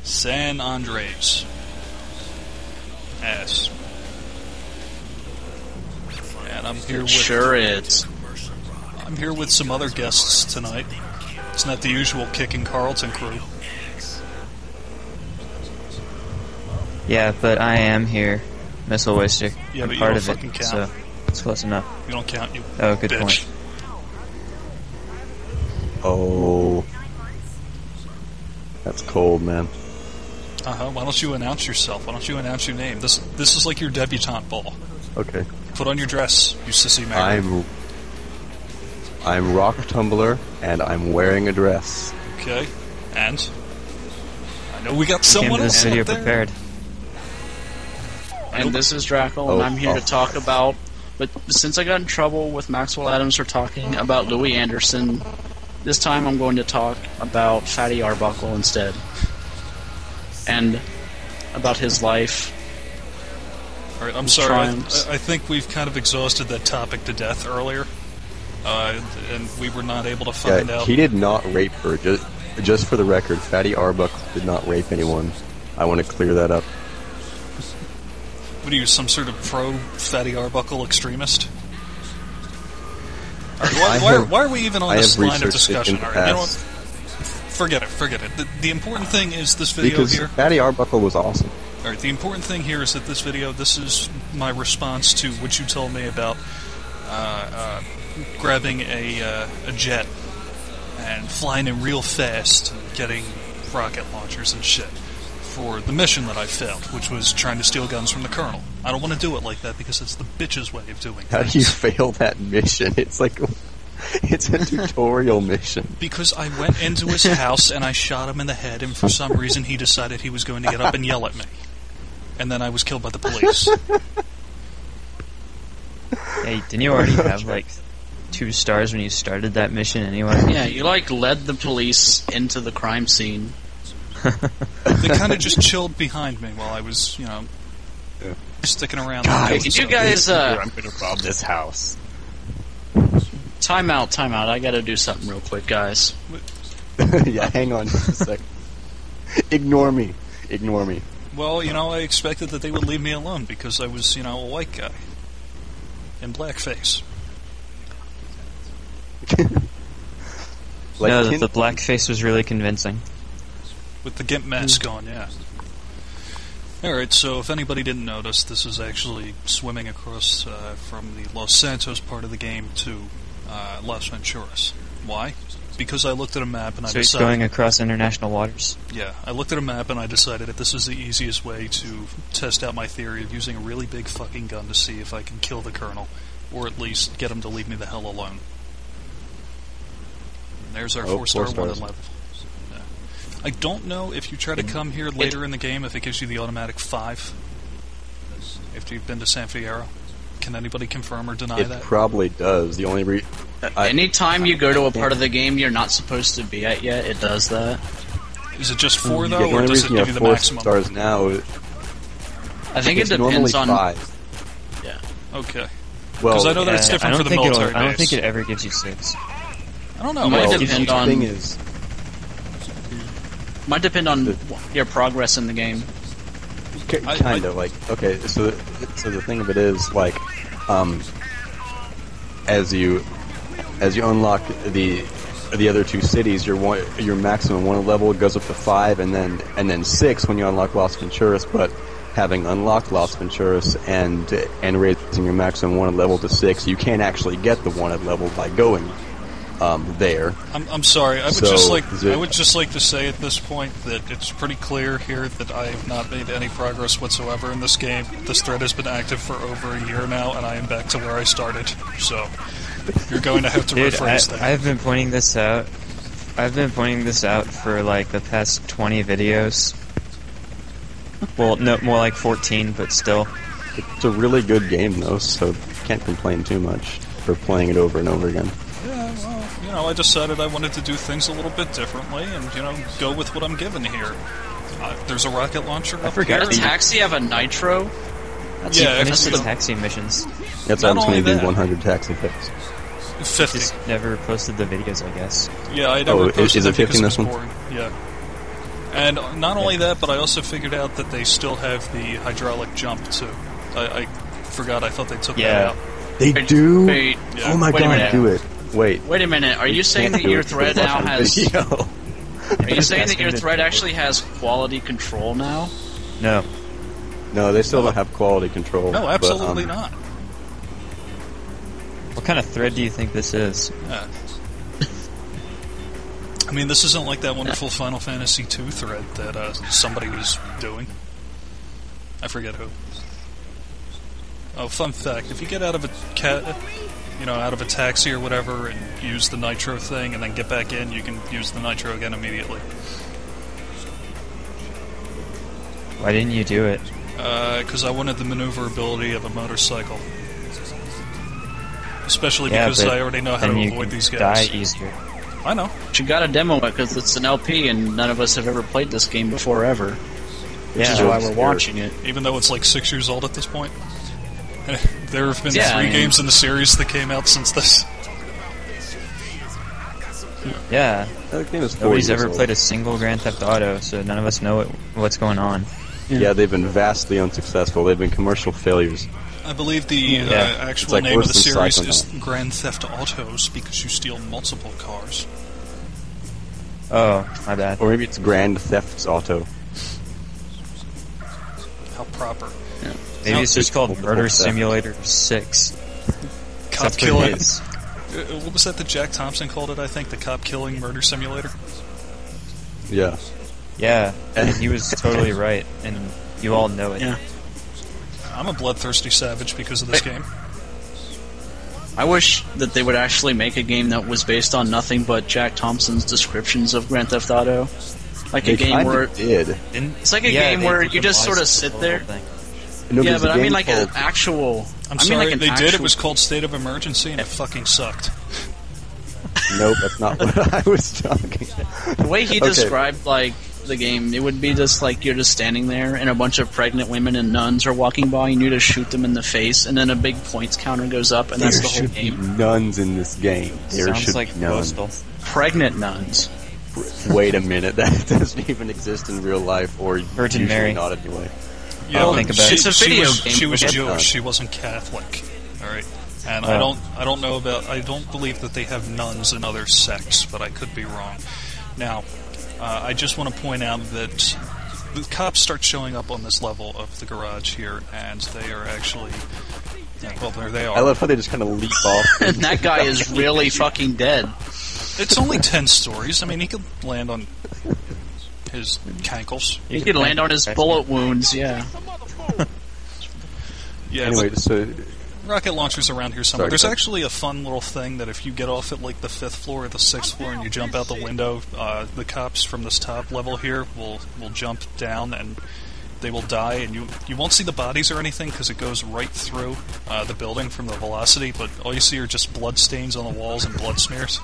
San Andreas. Ass. And I'm here with... Sure is. I'm here with some other guests tonight. It's not the usual Kicking Carlton crew. Yeah, but I am here, Missile Waster. Yeah, I'm but you part don't of fucking it, count. so it's close enough. You don't count, you Oh, good bitch. point. Oh. That's cold, man. Why don't you announce yourself? Why don't you announce your name? This is like your debutante ball. Okay. Put on your dress, you sissy Mary. I'm Rock Tumbler, and I'm wearing a dress. Okay, and I know we got Came someone to this else video out there. prepared. And this is Drackle, and I'm here to talk about... But since I got in trouble with Maxwell Adams for talking about Louis Anderson, this time I'm going to talk about Fatty Arbuckle instead. And about his life. Alright, I'm sorry. Triumphs. I think we've kind of exhausted that topic to death earlier. And we were not able to find out. He did not rape her. Just for the record, Fatty Arbuckle did not rape anyone. I want to clear that up. What are you, some sort of pro-Fatty Arbuckle extremist? Right, why are we even on this line of discussion? All right, you know what? Forget it. The important thing is this video because here. Fatty Arbuckle was awesome. All right, the important thing here is that this video, this is my response to what you told me about grabbing a jet and flying in real fast and getting rocket launchers and shit for the mission that I failed, which was trying to steal guns from the Colonel. I don't want to do it like that because it's the bitch's way of doing How things. do you fail that mission? It's like... It's a tutorial mission. Because I went into his house and I shot him in the head, and for some reason he decided he was going to get up and yell at me. And then I was killed by the police. Hey, didn't you already have, like, 2 stars when you started that mission anyway? Yeah, you led the police into the crime scene. They kind of just chilled behind me while I was, sticking around. Hey, could you guys, I'm gonna rob this house. Time out. I gotta do something real quick, guys. Yeah, hang on just a second. Ignore me. Well, I expected that they would leave me alone because I was, a white guy. In blackface. No, the blackface was really convincing. With the GIMP mask on, yeah. Alright, so if anybody didn't notice, this is actually swimming across from the Los Santos part of the game to Las Venturas. Why? Because I looked at a map and I decided... So he's going across international waters? Yeah, I looked at a map and I decided that this is the easiest way to test out my theory of using a really big fucking gun to see if I can kill the Colonel, or at least get him to leave me the hell alone. And there's our 4-star wanted level. Yeah. I don't know if you try to come here later in the game if it gives you the automatic 5. If you've been to San Fierro. Can anybody confirm or deny that? It probably does. The only Anytime you go to a part of the game you're not supposed to be at yet, it does that. Is it just 4 though, or does it give you the 4 maximum? stars now. I think it normally depends on... 5. Yeah. Okay. Well, Because I know that it's different for the military I don't base. think it ever gives you 6. I don't know. It might Well, depend on... The thing is... Might depend on your progress in the game. Kind of like, okay, so the thing of it is, like, as you unlock the other 2 cities, your maximum wanted level goes up to 5, and then 6 when you unlock Las Venturas. But having unlocked Las Venturas and raising your maximum wanted level to 6, you can't actually get the wanted level by going there. I'm sorry. I would just like to say at this point that it's pretty clear here that I have not made any progress whatsoever in this game. This thread has been active for over a year now, and I am back to where I started. So you're going to have to rephrase that. I've been pointing this out. For like the past 20 videos. Well, no, more like 14, but still. It's a really good game though, so can't complain too much for playing it over and over again. Yeah, well, I decided I wanted to do things a little bit differently and, go with what I'm given here. There's a rocket launcher up here. Does Taxi have a nitro? That's the taxi missions. That's why I'm just going to do 100 taxi picks. 50. Just never posted the videos, I guess. Yeah, I never posted is it them because 50 it in was this one? boring. Yeah. And not only that, but I also figured out that they still have the hydraulic jump, too. I forgot, I thought they took that out. They do? Wait, oh my god, do it. Wait a minute, are you saying that your thread now has... Video. Are you saying that your thread actually has quality control now? No. No, they still don't have quality control. No, absolutely not. What kind of thread do you think this is? I mean, this isn't like that wonderful Final Fantasy II thread that somebody was doing. I forget who. Oh, fun fact: if you get out of a out of a taxi or whatever, and use the nitro thing, and then get back in, you can use the nitro again immediately. Why didn't you do it? Because I wanted the maneuverability of a motorcycle. Especially because I already know how to avoid these guys. Die easier. I know. But you gotta demo it because it's an LP and none of us have ever played this game before ever. Which is why we're watching it. Even though it's like 6 years old at this point. There have been 3 games in the series that came out since this. Yeah. That game is Nobody's ever played a single Grand Theft Auto, so none of us know what's going on. Yeah, they've been vastly unsuccessful. They've been commercial failures. I believe the actual name of the series is Grand Theft Autos because you steal multiple cars. Oh, my bad. Or maybe it's Grand Theft Auto. How proper. Yeah. Maybe it's just called Murder Simulator 6. Cop killing. What was that Jack Thompson called it, I think? The cop killing murder simulator? Yeah. Yeah, and he was totally right, and you all know it. Yeah. I'm a bloodthirsty savage because of this game. I wish that they would actually make a game that was based on nothing but Jack Thompson's descriptions of Grand Theft Auto. Like a game where... It's like a game where you just sort of sit there. No, yeah, but I mean like an actual... I'm sorry, they did. It was called State of Emergency, and it fucking sucked. Nope, that's not what I was talking about. The way he described, like, the game, it would be just like you're just standing there, and a bunch of pregnant women and nuns are walking by, and you just shoot them in the face, and then a big points counter goes up, and that's the whole game. There should be nuns in this game. There Sounds should like be nuns. Pregnant nuns. Wait a minute, that doesn't even exist in real life, or Virgin Mary. Not anyway. Yeah, think about it. It's a video game. She was Jewish. She wasn't Catholic. All right, and I don't know about. I don't believe that they have nuns in other sects, but I could be wrong. Now, I just want to point out that the cops start showing up on this level of the garage here, and they are actually. Yeah, well, there they are. I love how they just kind of leap off. And that guy is really fucking dead. It's only 10 stories. I mean, he could land on his cankles. He could land on his bullet wounds, yeah. Yeah, anyway, so... rocket launchers around here somewhere. Sorry, There's actually a fun little thing that if you get off at like the 5th floor or the 6th floor and you jump out the window, the cops from this top level here will jump down and they will die, and you won't see the bodies or anything because it goes right through the building from the velocity, but all you see are just blood stains on the walls and blood smears.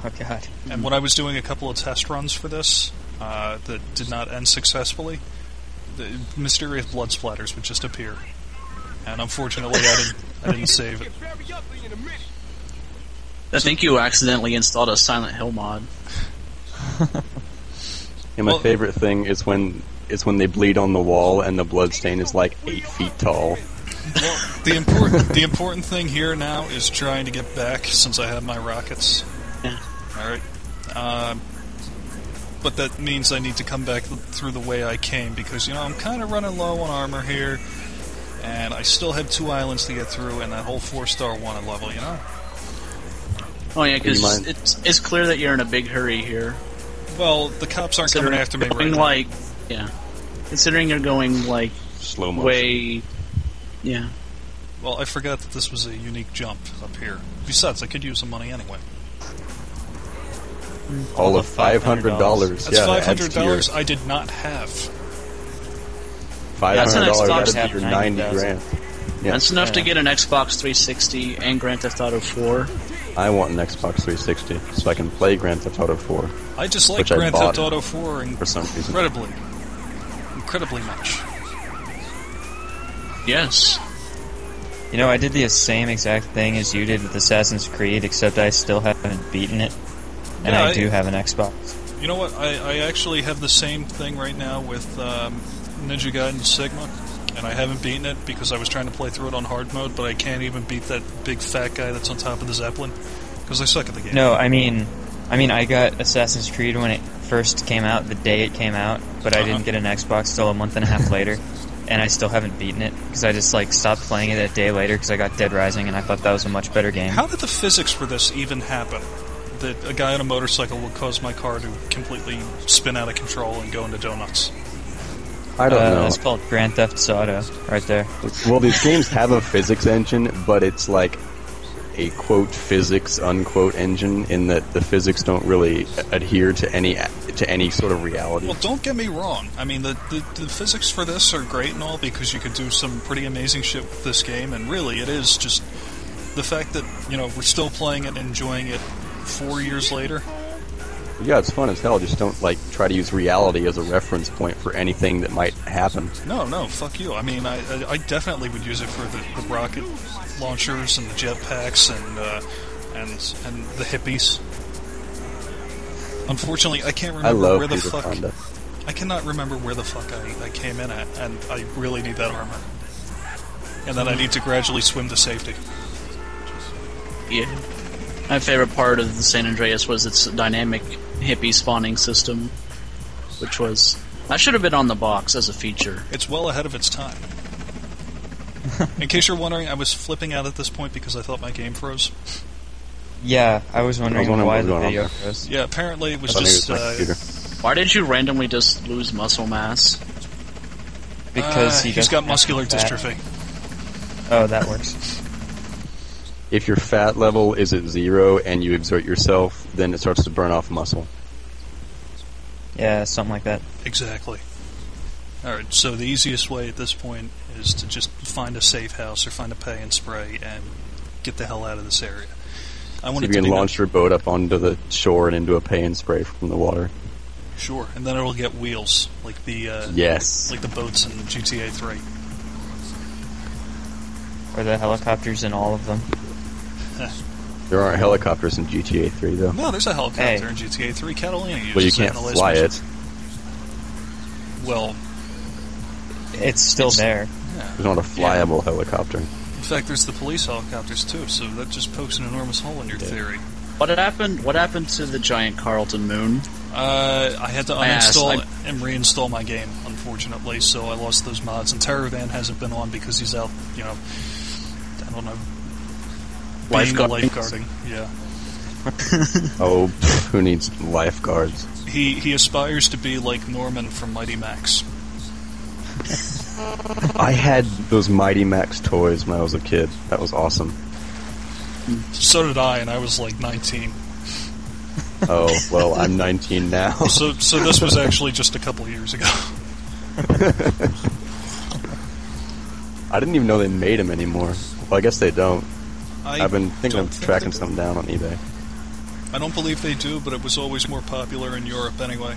Oh, God. And when I was doing a couple of test runs for this that did not end successfully, the mysterious blood splatters would just appear. And unfortunately, I didn't save it. I think you accidentally installed a Silent Hill mod. And my favorite thing is when they bleed on the wall and the blood stain is like 8 feet tall. Well, the important thing here now is trying to get back since I have my rockets. Yeah. All right. But that means I need to come back through the way I came because I'm kind of running low on armor here, and I still have 2 islands to get through, and that whole 4-star wanted level. Oh yeah, because it's clear that you're in a big hurry here. Well, the cops aren't coming after me right now. Yeah. Considering you're going, like, slow motion. Way... Yeah. Well, I forgot that this was a unique jump up here. Besides, I could use some money anyway. All of $500. That's $500 I did not have. $500 out of your 90 grand. Yeah. That's enough to get an Xbox 360 and Grand Theft Auto 4. I want an Xbox 360 so I can play Grand Theft Auto 4. I just like Grand Theft Auto 4 incredibly much. Yes. I did the same exact thing as you did with Assassin's Creed, except I still haven't beaten it. And I do have an Xbox. You know what? I actually have the same thing right now with Ninja Gaiden Sigma, and I haven't beaten it because I was trying to play through it on hard mode, but I can't even beat that big fat guy that's on top of the Zeppelin because I suck at the game. No, I mean, I got Assassin's Creed when it first came out, the day it came out, but I didn't get an Xbox till a month and a half later, and I still haven't beaten it because I just stopped playing it a day later because I got Dead Rising, and I thought that was a much better game. How did the physics for this even happen? That a guy on a motorcycle would cause my car to completely spin out of control and go into donuts. I don't know. It's called Grand Theft Auto, right there. Well, these games have a physics engine, but it's like a quote physics unquote engine in that the physics don't really adhere to any sort of reality. Well, don't get me wrong. I mean, the physics for this are great and all because you could do some pretty amazing shit with this game, and really, it is just the fact that we're still playing it and enjoying it 4 years later. Yeah, it's fun as hell. Just don't try to use reality as a reference point for anything that might happen. No, fuck you. I mean, I definitely would use it for the rocket launchers and the jetpacks and the hippies. Unfortunately, I can't remember where the fuck. Fonda. I cannot remember where the fuck I came in at, and I really need that armor. And then I need to gradually swim to safety. Yeah. My favorite part of the San Andreas was its dynamic hippie spawning system, which that should have been on the box as a feature. It's well ahead of its time. In case you're wondering, I was flipping out at this point because I thought my game froze. Yeah, I was wondering why the video froze. Yeah, apparently it was just... why did you randomly just lose muscle mass? Because he's got muscular dystrophy. Oh, that works. If your fat level is at 0 and you exert yourself, then it starts to burn off muscle. Yeah, something like that. Exactly. Alright, so the easiest way at this point is to just find a safe house or find a pay and spray and get the hell out of this area. So you can launch your boat up onto the shore and into a pay and spray from the water. Sure, and then it'll get wheels, like the like the boats in GTA 3. Or the helicopters in all of them. There aren't helicopters in GTA 3, though. No, there's a helicopter in GTA 3. Catalina uses Well, you can't fly it. Well, it's still there. Yeah. There's not a flyable helicopter. In fact, there's the police helicopters, too, so that just pokes an enormous hole in your theory. What happened to the giant Carlton moon? I had to uninstall and reinstall my game, unfortunately, so I lost those mods. And Terrorvan hasn't been on because he's out, I don't know, lifeguarding. Yeah. Oh, who needs lifeguards? He aspires to be like Norman from Mighty Max. I had those Mighty Max toys when I was a kid. That was awesome. So did I, and I was like 19. Oh, well, I'm 19 now. So this was actually just a couple years ago. I didn't even know they made them anymore. Well, I guess they don't. I've been thinking of tracking some down on eBay. I don't believe they do, but it was always more popular in Europe anyway.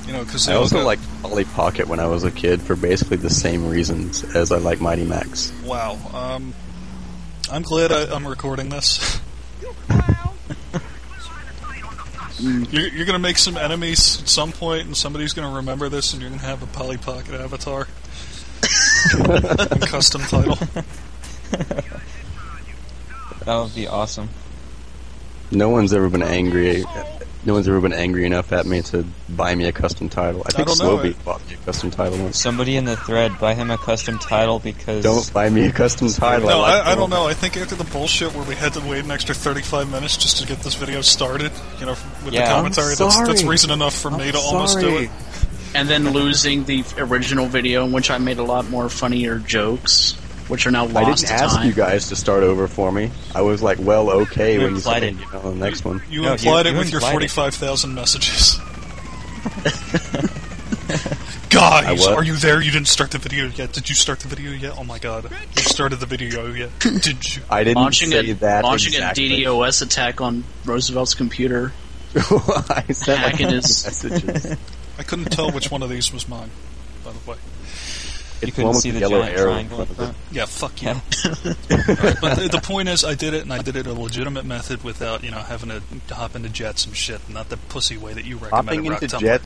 Because I also liked Polly Pocket when I was a kid for basically the same reasons as I like Mighty Max. Wow. I'm glad I'm recording this. You're going to make some enemies at some point, and somebody's going to remember this, and you're going to have a Polly Pocket avatar. And custom title. That would be awesome. No one's ever been angry enough at me to buy me a custom title. I think Slowbeat bought me a custom title once. Somebody in the thread, buy him a custom title because... Don't buy me a custom title. No, I don't know. I think after the bullshit where we had to wait an extra 35 minutes just to get this video started, with the commentary, that's reason enough for me to almost do it. And then losing the original video in which I made a lot more funnier jokes, which are now lost to time. I didn't ask you guys to start over for me. I was like, well, okay, when you said the next one. You implied it with your 45,000 messages. Guys, are you there? You didn't start the video yet. Did you start the video yet? Oh my god. You started the video yet. Did you? I didn't say that Launching exactly. a DDoS attack on Roosevelt's computer. I sent his messages. I couldn't tell which one of these was mine, by the way. You couldn't see the giant triangle in front? Yeah, fuck you. Right, but the point is, I did it, and I did it a legitimate method without, having to hop into jets and shit, not the pussy way that you recommended. Hopping into jets